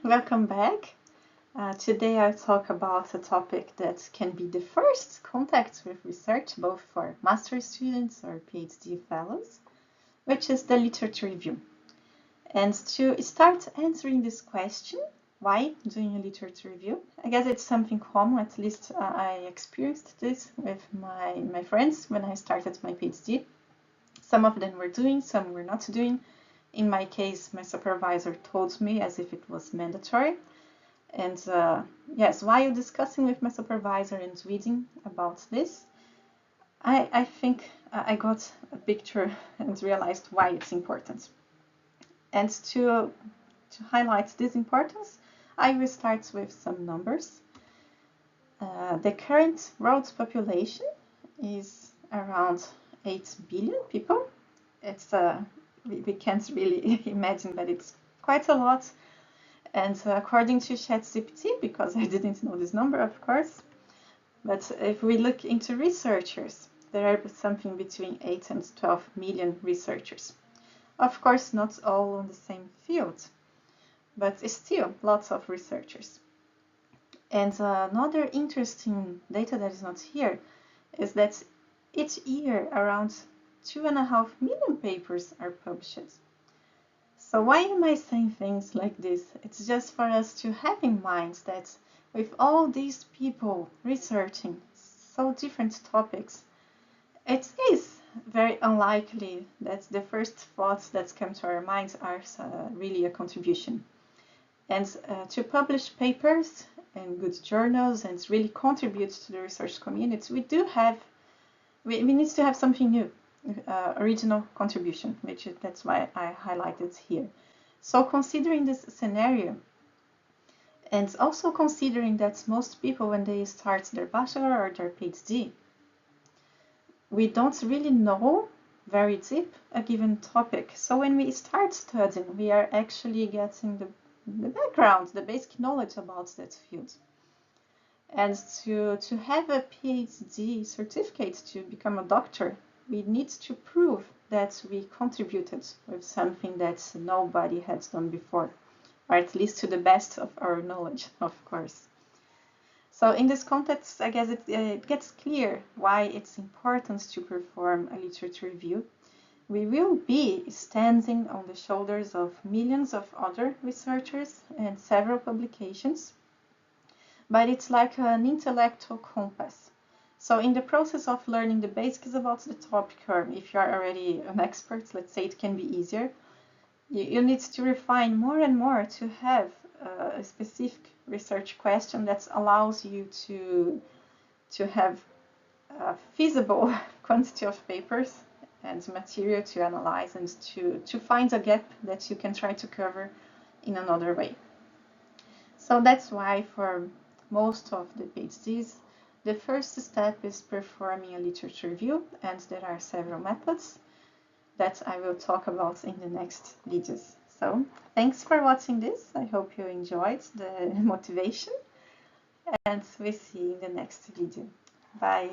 welcome back. Today I'll talk about a topic that can be the first contact with research, both for master's students or PhD fellows, which is the literature review. And to start answering this question, why doing a literature review? I guess it's something common, at least I experienced this with my friends when I started my PhD. Some of them were doing, some were not doing. In my case, my supervisor told me as if it was mandatory. And yes, while discussing with my supervisor and reading about this, I think I got a picture and realized why it's important. And to highlight this importance, I will start with some numbers. The current world population is around 8 billion people. It's we can't really imagine, but it's quite a lot. And according to ChatGPT, because I didn't know this number, of course, but if we look into researchers, there are something between 8 and 12 million researchers. Of course, not all on the same field, but still lots of researchers. And another interesting data that is not here is that each year around 2.5 million papers are published. So why am I saying things like this? It's just for us to have in mind that with all these people researching so different topics, it is very unlikely that the first thoughts that come to our minds are really a contribution. And to publish papers in good journals and really contribute to the research community, we need to have something new. Original contribution, that's why I highlighted here. So considering this scenario, and also considering that most people, when they start their bachelor or their PhD, we don't really know very deep a given topic. So when we start studying, we are actually getting the background, the basic knowledge about that field. And to have a PhD certificate to become a doctor, we need to prove that we contributed with something that nobody had done before, or at least to the best of our knowledge, of course. So in this context, I guess it gets clear why it's important to perform a literature review. We will be standing on the shoulders of millions of other researchers and several publications, but it's like an intellectual compass. So in the process of learning the basics about the topic, or if you are already an expert, let's say, it can be easier. You need to refine more and more to have a specific research question that allows you to have a feasible quantity of papers and material to analyze and to find a gap that you can try to cover in another way. So that's why for most of the PhDs, the first step is performing a literature review, and there are several methods that I will talk about in the next videos. So thanks for watching this. I hope you enjoyed the motivation, and we'll see you in the next video. Bye.